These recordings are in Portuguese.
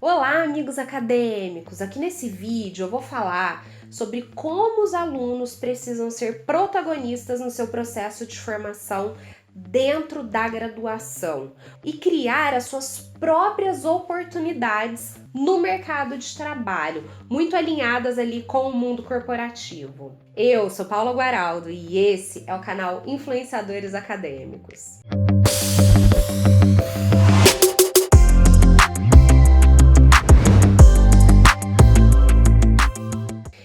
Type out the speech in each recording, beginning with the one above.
Olá, amigos acadêmicos! Aqui nesse vídeo eu vou falar sobre como os alunos precisam ser protagonistas no seu processo de formação dentro da graduação e criar as suas próprias oportunidades no mercado de trabalho, muito alinhadas ali com o mundo corporativo. Eu sou Paula Guaraldo e esse é o canal Influenciadores Acadêmicos.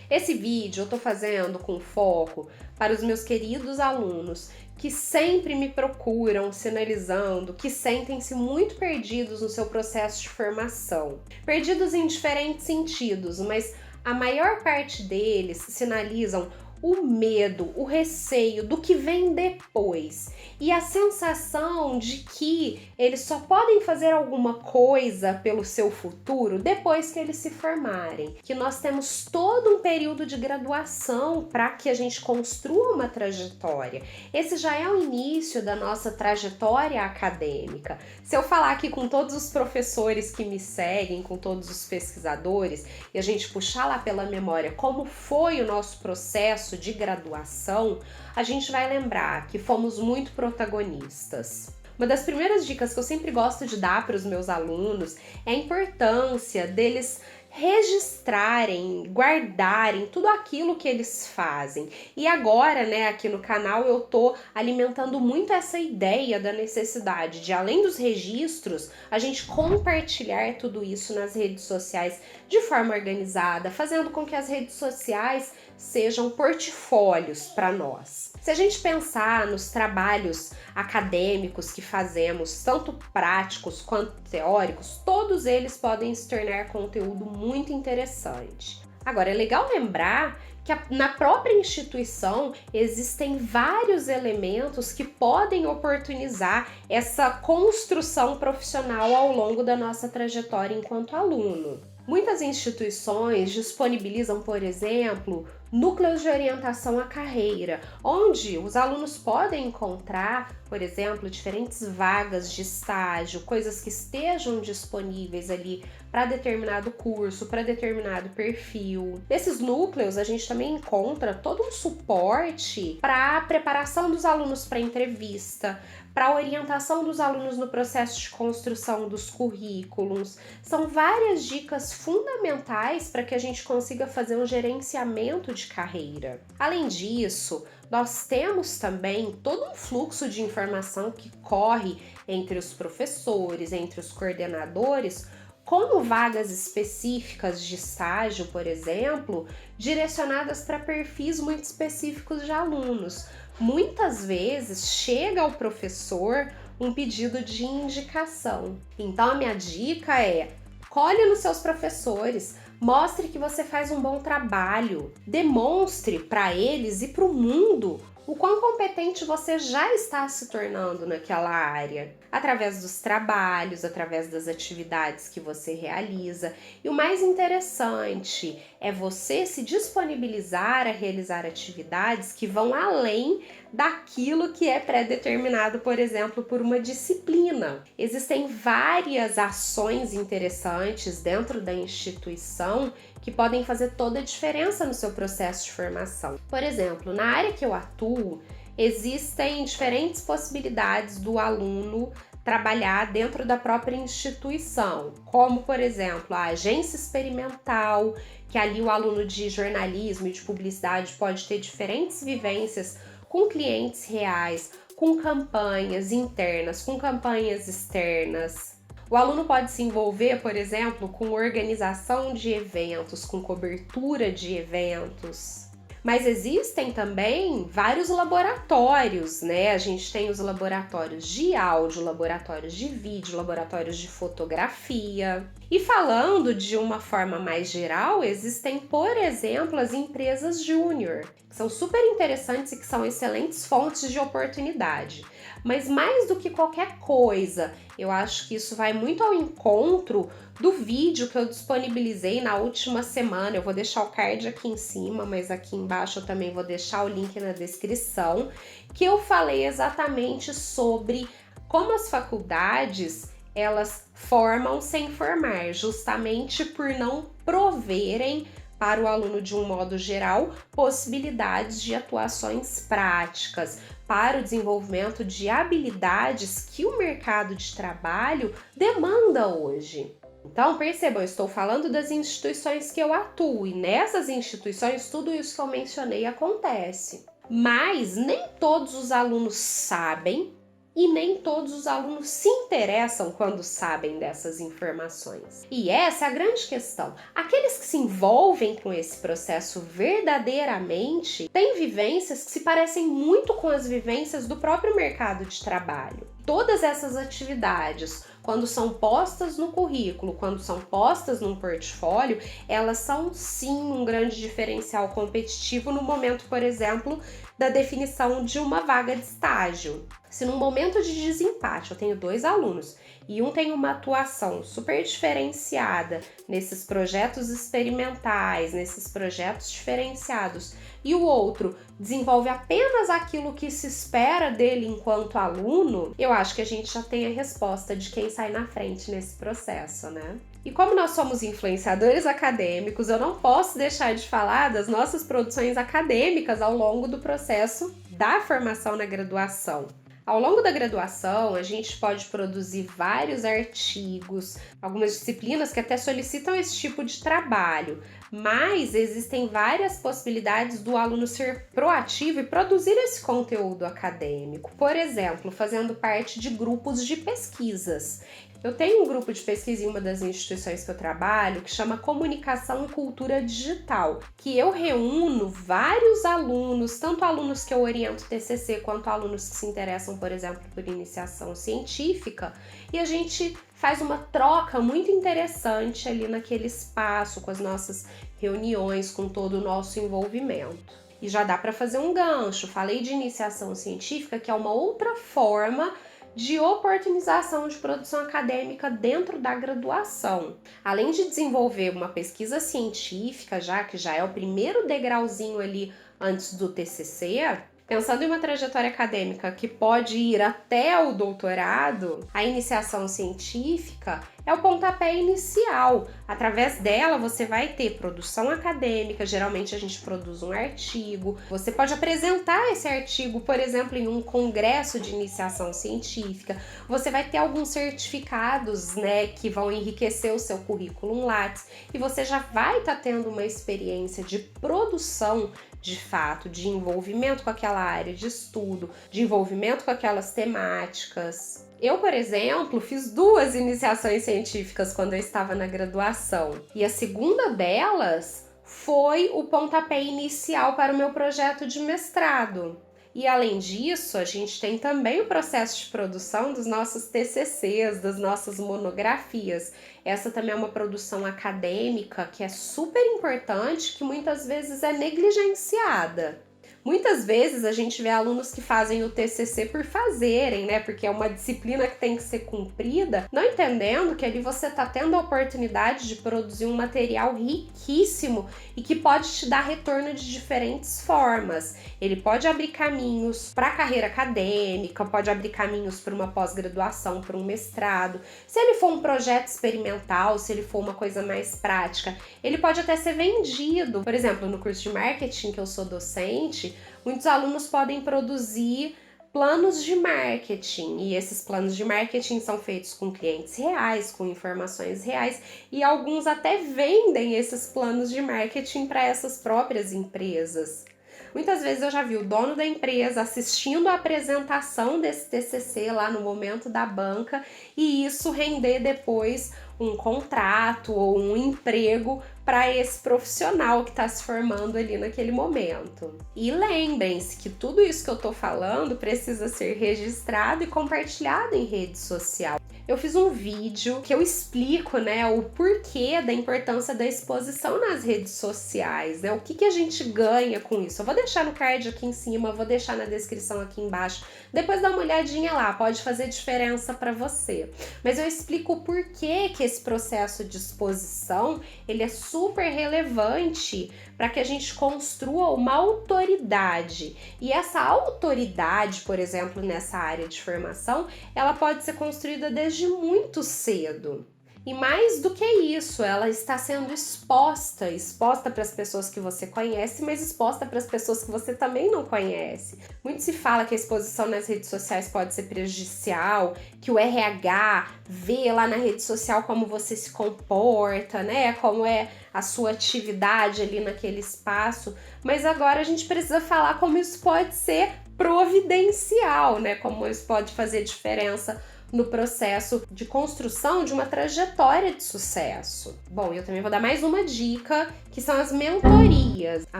Esse vídeo eu tô fazendo com foco para os meus queridos alunos que sempre me procuram sinalizando que sentem-se muito perdidos no seu processo de formação. Perdidos em diferentes sentidos, mas a maior parte deles sinalizam o medo, o receio do que vem depois e a sensação de que eles só podem fazer alguma coisa pelo seu futuro depois que eles se formarem. Que nós temos todo um período de graduação para que a gente construa uma trajetória. Esse já é o início da nossa trajetória acadêmica. Se eu falar aqui com todos os professores que me seguem, com todos os pesquisadores, e a gente puxar lá pela memória como foi o nosso processo de graduação, a gente vai lembrar que fomos muito protagonistas. Uma das primeiras dicas que eu sempre gosto de dar para os meus alunos é a importância deles registrarem, guardarem tudo aquilo que eles fazem. E agora, aqui no canal eu tô alimentando muito essa ideia da necessidade de, além dos registros, a gente compartilhar tudo isso nas redes sociais de forma organizada, fazendo com que as redes sociais sejam portfólios para nós. Se a gente pensar nos trabalhos acadêmicos que fazemos, tanto práticos quanto teóricos, todos eles podem se tornar conteúdo muito interessante. Agora, é legal lembrar que na própria instituição existem vários elementos que podem oportunizar essa construção profissional ao longo da nossa trajetória enquanto aluno. Muitas instituições disponibilizam, por exemplo, núcleos de orientação à carreira, onde os alunos podem encontrar, por exemplo, diferentes vagas de estágio, coisas que estejam disponíveis ali para determinado curso, para determinado perfil. Nesses núcleos, a gente também encontra todo um suporte para a preparação dos alunos para entrevista, para a orientação dos alunos no processo de construção dos currículos. São várias dicas fundamentais para que a gente consiga fazer um gerenciamento de carreira. Além disso, nós temos também todo um fluxo de informação que corre entre os professores, entre os coordenadores, como vagas específicas de estágio, por exemplo, direcionadas para perfis muito específicos de alunos. Muitas vezes chega ao professor um pedido de indicação. Então a minha dica é: colhe nos seus professores, mostre que você faz um bom trabalho, demonstre para eles e para o mundo o quão competente você já está se tornando naquela área, através dos trabalhos, através das atividades que você realiza. E o mais interessante é você se disponibilizar a realizar atividades que vão além daquilo que é pré-determinado, por exemplo, por uma disciplina. Existem várias ações interessantes dentro da instituição que podem fazer toda a diferença no seu processo de formação. Por exemplo, na área que eu atuo, existem diferentes possibilidades do aluno trabalhar dentro da própria instituição, como, por exemplo, a agência experimental, que ali o aluno de jornalismo e de publicidade pode ter diferentes vivências com clientes reais, com campanhas internas, com campanhas externas. O aluno pode se envolver, por exemplo, com organização de eventos, com cobertura de eventos. Mas existem também vários laboratórios, A gente tem os laboratórios de áudio, laboratórios de vídeo, laboratórios de fotografia. E falando de uma forma mais geral, existem, por exemplo, as empresas júnior, que são super interessantes e que são excelentes fontes de oportunidade. Mas mais do que qualquer coisa, eu acho que isso vai muito ao encontro do vídeo que eu disponibilizei na última semana. Eu vou deixar o card aqui em cima, mas aqui embaixo eu também vou deixar o link na descrição, que eu falei exatamente sobre como as faculdades elas formam sem formar, justamente por não proverem para o aluno, de um modo geral, possibilidades de atuações práticas, para o desenvolvimento de habilidades que o mercado de trabalho demanda hoje. Então, percebam, eu estou falando das instituições que eu atuo, e nessas instituições tudo isso que eu mencionei acontece. Mas nem todos os alunos sabem e nem todos os alunos se interessam quando sabem dessas informações. E essa é a grande questão. Aqueles que se envolvem com esse processo verdadeiramente têm vivências que se parecem muito com as vivências do próprio mercado de trabalho. Todas essas atividades, quando são postas no currículo, quando são postas num portfólio, elas são sim um grande diferencial competitivo no momento, por exemplo, da definição de uma vaga de estágio. Se num momento de desempate eu tenho 2 alunos e um tem uma atuação super diferenciada nesses projetos experimentais, nesses projetos diferenciados, e o outro desenvolve apenas aquilo que se espera dele enquanto aluno, eu acho que a gente já tem a resposta de quem sai na frente nesse processo, né? E como nós somos influenciadores acadêmicos, eu não posso deixar de falar das nossas produções acadêmicas ao longo do processo da formação na graduação. Ao longo da graduação, a gente pode produzir vários artigos, algumas disciplinas que até solicitam esse tipo de trabalho, mas existem várias possibilidades do aluno ser proativo e produzir esse conteúdo acadêmico. Por exemplo, fazendo parte de grupos de pesquisas. Eu tenho um grupo de pesquisa em uma das instituições que eu trabalho que chama Comunicação e Cultura Digital, que eu reúno vários alunos, tanto alunos que eu oriento TCC quanto alunos que se interessam, por exemplo, por iniciação científica, e a gente faz uma troca muito interessante ali naquele espaço, com as nossas reuniões, com todo o nosso envolvimento. E já dá para fazer um gancho. Falei de iniciação científica, que é uma outra forma de oportunização de produção acadêmica dentro da graduação. Além de desenvolver uma pesquisa científica, que já é o primeiro degrauzinho ali antes do TCC, pensando em uma trajetória acadêmica que pode ir até o doutorado, a iniciação científica é o pontapé inicial. Através dela, você vai ter produção acadêmica, geralmente a gente produz um artigo. Você pode apresentar esse artigo, por exemplo, em um congresso de iniciação científica. Você vai ter alguns certificados, que vão enriquecer o seu currículo Lattes, e você já vai estar tendo uma experiência de produção de fato, de envolvimento com aquela área de estudo, de envolvimento com aquelas temáticas. Eu, por exemplo, fiz 2 iniciações científicas quando eu estava na graduação, e a segunda delas foi o pontapé inicial para o meu projeto de mestrado. E além disso, a gente tem também o processo de produção dos nossos TCCs, das nossas monografias. Essa também é uma produção acadêmica que é super importante, que muitas vezes é negligenciada. Muitas vezes a gente vê alunos que fazem o TCC por fazerem, porque é uma disciplina que tem que ser cumprida, não entendendo que ali você está tendo a oportunidade de produzir um material riquíssimo e que pode te dar retorno de diferentes formas. Ele pode abrir caminhos para a carreira acadêmica, pode abrir caminhos para uma pós-graduação, para um mestrado. Se ele for um projeto experimental, se ele for uma coisa mais prática, ele pode até ser vendido. Por exemplo, no curso de marketing que eu sou docente, muitos alunos podem produzir planos de marketing, e esses planos de marketing são feitos com clientes reais, com informações reais, e alguns até vendem esses planos de marketing para essas próprias empresas. Muitas vezes eu já vi o dono da empresa assistindo a apresentação desse TCC lá no momento da banca, e isso render depois um contrato ou um emprego para esse profissional que está se formando ali naquele momento. E lembrem-se que tudo isso que eu estou falando precisa ser registrado e compartilhado em rede social. Eu fiz um vídeo que eu explico, o porquê da importância da exposição nas redes sociais, o que a gente ganha com isso. Eu vou deixar no card aqui em cima, vou deixar na descrição aqui embaixo. Depois dá uma olhadinha lá, pode fazer diferença para você. Mas eu explico o porquê que esse processo de exposição, ele é super super relevante para que a gente construa uma autoridade. E essa autoridade, por exemplo, nessa área de formação, ela pode ser construída desde muito cedo. E mais do que isso, ela está sendo exposta para as pessoas que você conhece, mas exposta para as pessoas que você também não conhece. Muito se fala que a exposição nas redes sociais pode ser prejudicial, que o RH vê lá na rede social como você se comporta, né? Como é a sua atividade ali naquele espaço. Mas agora a gente precisa falar como isso pode ser providencial, né? Como isso pode fazer diferença no processo de construção de uma trajetória de sucesso. Bom, eu também vou dar mais uma dica, que são as mentorias. A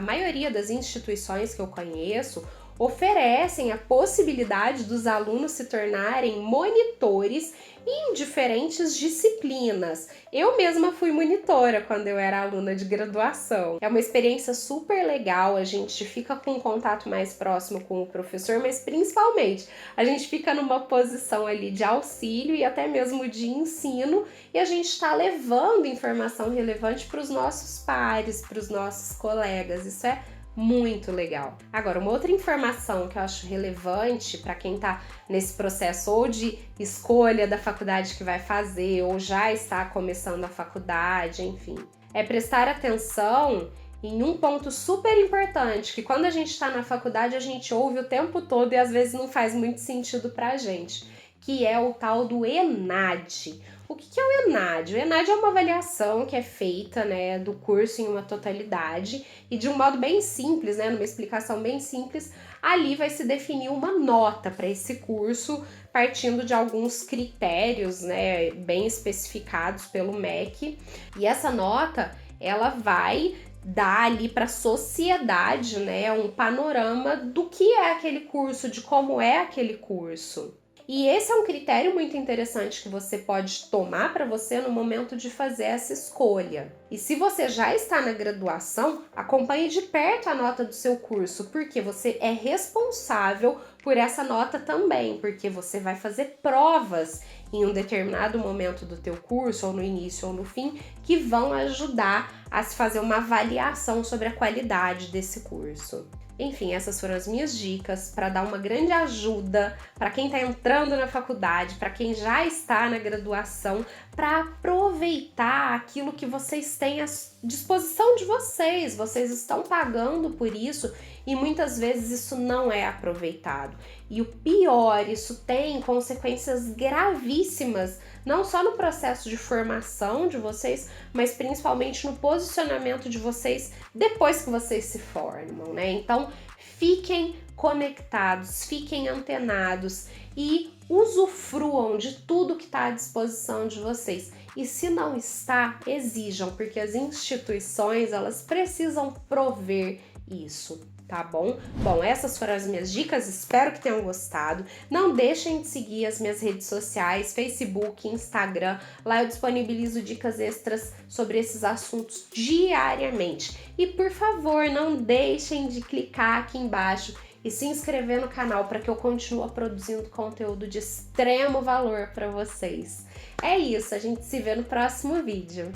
maioria das instituições que eu conheço oferecem a possibilidade dos alunos se tornarem monitores em diferentes disciplinas. Eu mesma fui monitora quando eu era aluna de graduação. É uma experiência super legal, a gente fica com um contato mais próximo com o professor, mas principalmente a gente fica numa posição ali de auxílio e até mesmo de ensino, e a gente está levando informação relevante para os nossos pares, para os nossos colegas. Isso é muito legal. Agora, uma outra informação que eu acho relevante para quem está nesse processo ou de escolha da faculdade que vai fazer, ou já está começando a faculdade, enfim, é prestar atenção em um ponto super importante, que quando a gente está na faculdade a gente ouve o tempo todo e às vezes não faz muito sentido pra gente, que é o tal do ENAD. O que é o ENAD? O ENAD é uma avaliação que é feita, né, do curso em uma totalidade e de um modo bem simples, né, numa explicação bem simples, ali vai se definir uma nota para esse curso partindo de alguns critérios, né, bem especificados pelo MEC. E essa nota, ela vai dar ali para a sociedade, né, um panorama do que é aquele curso, de como é aquele curso. E esse é um critério muito interessante que você pode tomar para você no momento de fazer essa escolha. E se você já está na graduação, acompanhe de perto a nota do seu curso, porque você é responsável por essa nota também, porque você vai fazer provas em um determinado momento do teu curso, ou no início ou no fim, que vão ajudar a se fazer uma avaliação sobre a qualidade desse curso. Enfim, essas foram as minhas dicas para dar uma grande ajuda para quem está entrando na faculdade, para quem já está na graduação, para aproveitar aquilo que vocês têm à disposição de vocês. Vocês estão pagando por isso e muitas vezes isso não é aproveitado. E o pior, isso tem consequências gravíssimas, não só no processo de formação de vocês, mas principalmente no posicionamento de vocês depois que vocês se formam, né? Então, fiquem conectados, fiquem antenados e usufruam de tudo que está à disposição de vocês. E se não está, exijam, porque as instituições, elas precisam prover isso. Tá bom? Bom, essas foram as minhas dicas, espero que tenham gostado. Não deixem de seguir as minhas redes sociais, Facebook, Instagram. Lá eu disponibilizo dicas extras sobre esses assuntos diariamente. E por favor, não deixem de clicar aqui embaixo e se inscrever no canal para que eu continue produzindo conteúdo de extremo valor para vocês. É isso, a gente se vê no próximo vídeo.